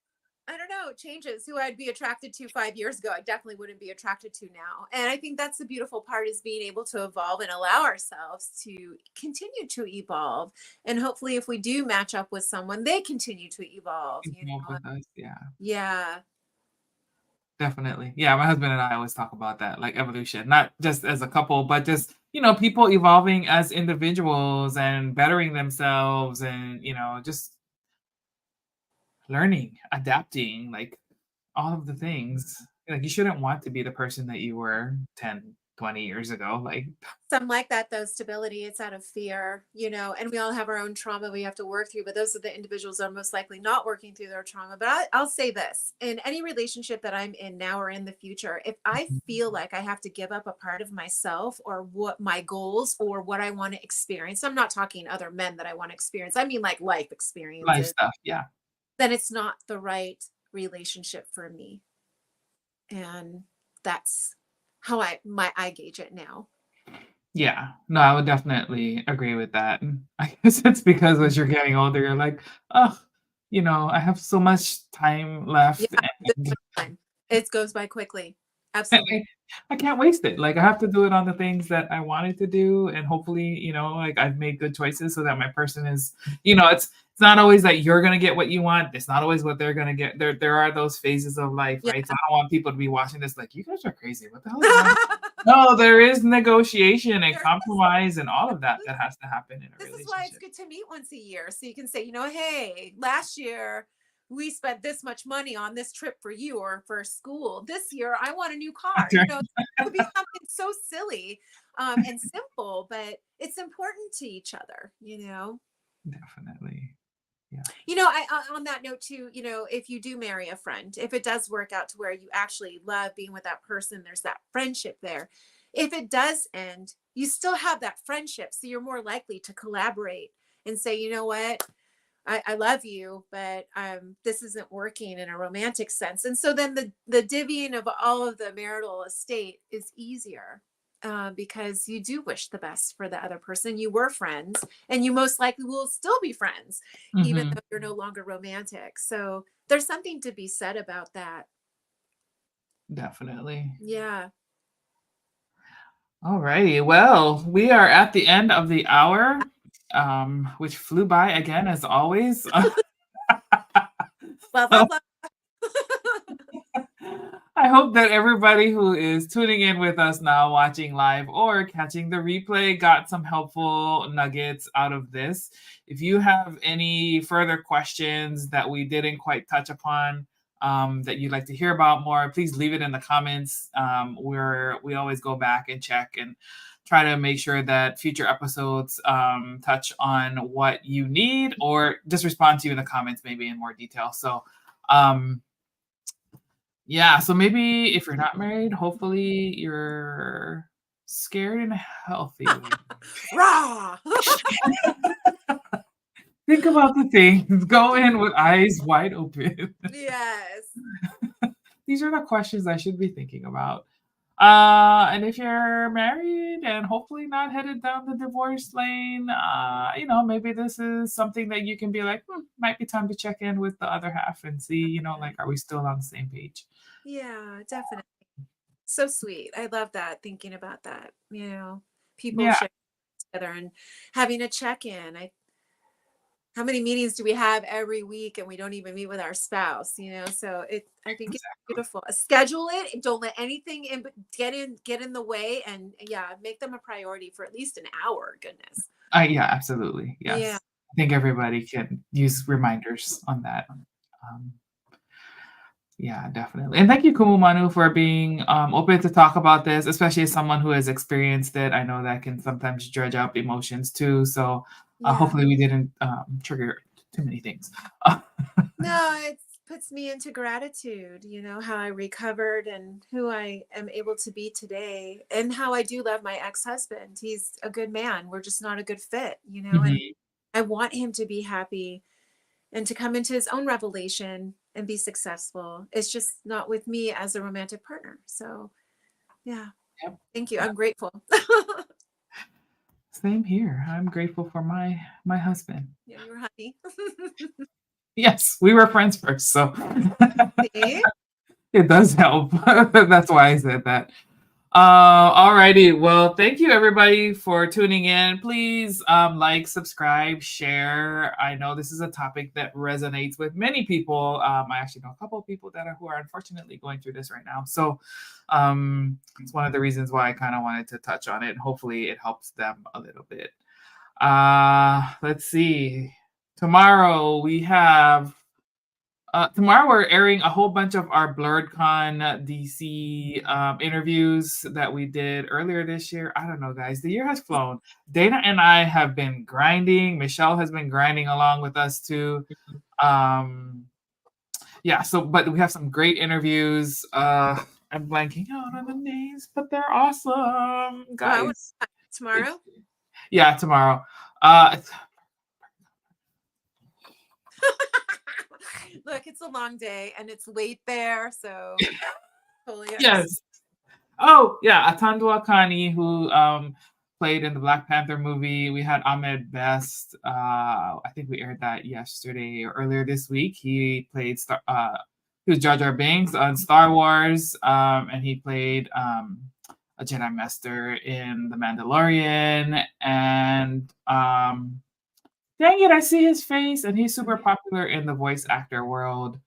I don't know, it changes. Who I'd be attracted to 5 years ago, I definitely wouldn't be attracted to now. And I think that's the beautiful part, is being able to evolve and allow ourselves to continue to evolve. And hopefully if we do match up with someone, they continue to evolve. With us, yeah. Yeah. Definitely. Yeah, my husband and I always talk about that, like evolution, not just as a couple, but just, people evolving as individuals and bettering themselves and, just learning, adapting, like all of the things. Like, you shouldn't want to be the person that you were 10, 20 years ago. Like, Some like that, though, stability, it's out of fear, and we all have our own trauma we have to work through, but those are the individuals that are most likely not working through their trauma. But I'll say this, in any relationship that I'm in now or in the future, if I feel like I have to give up a part of myself or what my goals or what I want to experience, I'm not talking other men that I want to experience. I mean, like life life experiences. stuff. Yeah. then it's not the right relationship for me. And that's how I gauge it now. Yeah, no, I would definitely agree with that. And I guess it's because as you're getting older, you're like, oh, I have so much time left, Yeah, this time. It goes by quickly. Absolutely. I can't waste it. Like I have to do it on the things that I wanted to do, and hopefully, like I've made good choices so that my person is, it's not always that you're gonna get what you want. It's not always what they're gonna get. There are those phases of life, Yeah. right? So I don't want people to be watching this like, you guys are crazy. What the hell is going on? No, there is negotiation and compromise and all of that has to happen in a relationship. This is why it's good to meet once a year, so you can say, hey, last year we spent this much money on this trip for you or for school. This year, I want a new car. It would be something so silly and simple, but it's important to each other, Definitely. Yeah. On that note too, if you do marry a friend, if it does work out to where you actually love being with that person, there's that friendship there. If it does end, you still have that friendship. So you're more likely to collaborate and say, you know what? I love you, but this isn't working in a romantic sense. And so then the divvying of all of the marital estate is easier because you do wish the best for the other person. You were friends, and you most likely will still be friends, even though you're no longer romantic. So there's something to be said about that. Definitely. Yeah. All righty. Well, we are at the end of the hour. Which flew by again, as always. I hope that everybody who is tuning in with us now, watching live or catching the replay, got some helpful nuggets out of this. If you have any further questions that we didn't quite touch upon, that you'd like to hear about more, please leave it in the comments. We always go back and check and try to make sure that future episodes touch on what you need, or just respond to you in the comments maybe in more detail. So so maybe if you're not married, hopefully you're scared in a healthy way. Rah! Think about the things. Go in with eyes wide open. Yes. These are the questions I should be thinking about. And if you're married and hopefully not headed down the divorce lane, maybe this is something that you can be like, might be time to check in with the other half and see, are we still on the same page? Yeah, definitely. So sweet. I love that, thinking about that, people sharing together and having a check-in. How many meetings do we have every week and we don't even meet with our spouse, so I think it's beautiful. Schedule it. Don't let anything get in the way, and make them a priority for at least an hour. Goodness. Yeah, absolutely. Yes. Yeah. I think everybody can use reminders on that. Yeah, definitely. And thank you, Kumumanu, for being open to talk about this, especially as someone who has experienced it. I know that can sometimes dredge up emotions too. So hopefully we didn't trigger too many things. No, it puts me into gratitude, how I recovered and who I am able to be today, and how I do love my ex-husband. He's a good man. We're just not a good fit, and I want him to be happy and to come into his own revelation and be successful. It's just not with me as a romantic partner. So thank you. I'm grateful. Same here. I'm grateful for my husband. Yeah, your honey. Yes, we were friends first, so See? It does help. That's why I said that. Alrighty. Well, thank you everybody for tuning in. Please like, subscribe, share. I know this is a topic that resonates with many people. I actually know a couple of people who are unfortunately going through this right now. So it's one of the reasons why I kind of wanted to touch on it. Hopefully it helps them a little bit. Let's see. Tomorrow we have tomorrow we're airing a whole bunch of our BlurredCon DC interviews that we did earlier this year. I don't know, guys. The year has flown. Dana and I have been grinding. Michelle has been grinding along with us too. But we have some great interviews. I'm blanking out on the names, but they're awesome, guys. Tomorrow? Tomorrow. Look, it's a long day and it's late there, so totally Yes. Oh, yeah. Atandua Kani, who played in the Black Panther movie. We had Ahmed Best. I think we aired that yesterday or earlier this week. He played he was Jar Jar Binks on Star Wars, and he played a Jedi Master in The Mandalorian. And dang it, I see his face, and he's super popular in the voice actor world.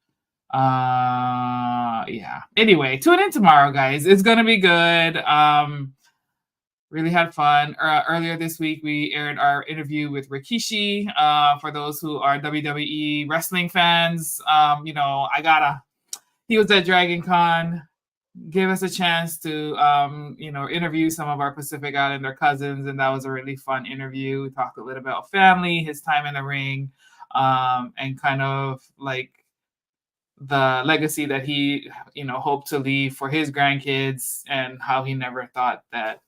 Yeah. Anyway, tune in tomorrow, guys. It's gonna be good. Really had fun. Earlier this week, we aired our interview with Rikishi. For those who are WWE wrestling fans, he was at Dragon Con, gave us a chance to, interview some of our Pacific Islander cousins, and that was a really fun interview. We talked a little bit about family, his time in the ring, and kind of like the legacy that he, hoped to leave for his grandkids, and how he never thought that,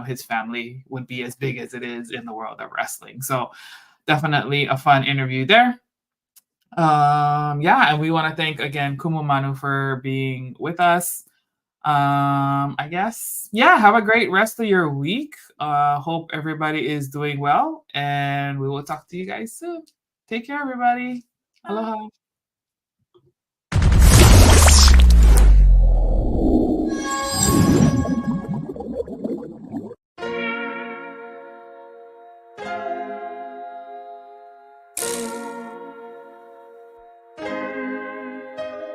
his family would be as big as it is in the world of wrestling. So definitely a fun interview there. And we want to thank again Kumu Manu for being with us. I guess, have a great rest of your week. Hope everybody is doing well, and we will talk to you guys soon. Take care, everybody. Aloha.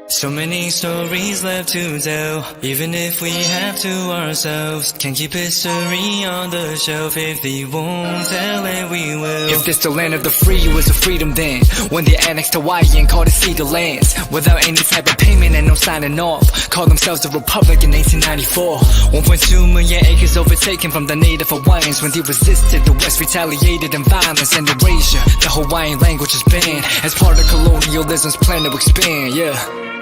So many stories left to tell, even if we have to ourselves. Can't keep history on the shelf. If they won't tell it, we will. If this the land of the free, it was a freedom then. When they annexed Hawaii and called it Cedar Lands, without any type of payment and no signing off. Called themselves a republic in 1894. 1.2 million acres overtaken from the Native Hawaiians. When they resisted, the West retaliated in violence and erasure. The Hawaiian language is banned as part of colonialism's plan to expand,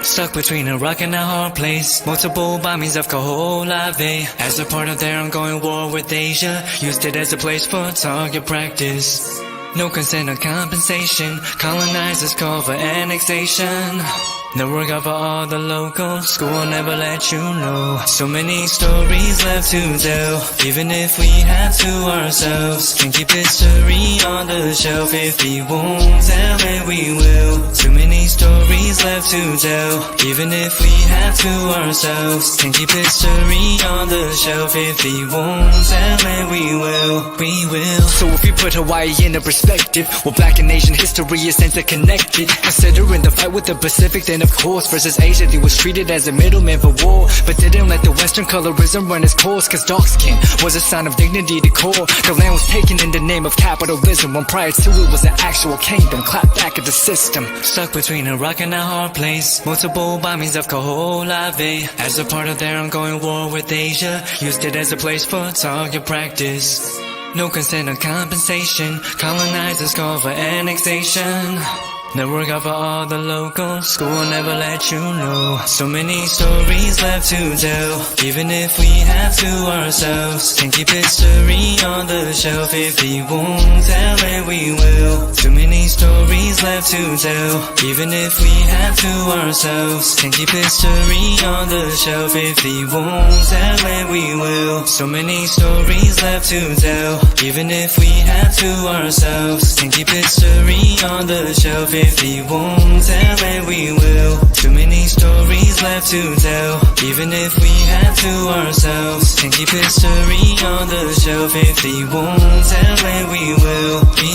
Stuck between a rock and a hard place. Multiple bombings of Kaho'olawe as a part of their ongoing war with Asia. Used it as a place for target practice. No consent or compensation. Colonizers call for annexation. The work of all the locals. School will never let you know. So many stories left to tell, even if we have to ourselves. Can't keep history on the shelf. If we won't tell it, we will. Too many stories left to tell, even if we have to ourselves. Can't keep history on the shelf. If we won't tell it, we will. We will. So if you put Hawaii into perspective, well, Black and Asian history is interconnected. Considering the fight with the Pacific, then of course, versus Asia, they was treated as a middleman for war, but didn't let the Western colorism run its course, cause dark skin was a sign of dignity to core. The land was taken in the name of capitalism, when prior to it was an actual kingdom. Clap back at the system. Stuck between a rock and a hard place. Multiple bombings of Kaho'olawe as a part of their ongoing war with Asia. Used it as a place for target practice. No consent or compensation. Colonizers call for annexation. The work of all the locals. School will never let you know. So many stories left to tell, even if we have to ourselves. Can't keep history on the shelf. If we won't tell it, we will. Too many stories left to tell, even if we have to ourselves. Can't keep history on the shelf. If we won't tell it, we will. So many stories left to tell, even if we have to ourselves. Can't keep history on the shelf. If we won't tell it, we will. Too many stories left to tell, even if we have to ourselves. Can't keep history on the shelf. If we won't tell it, we will. We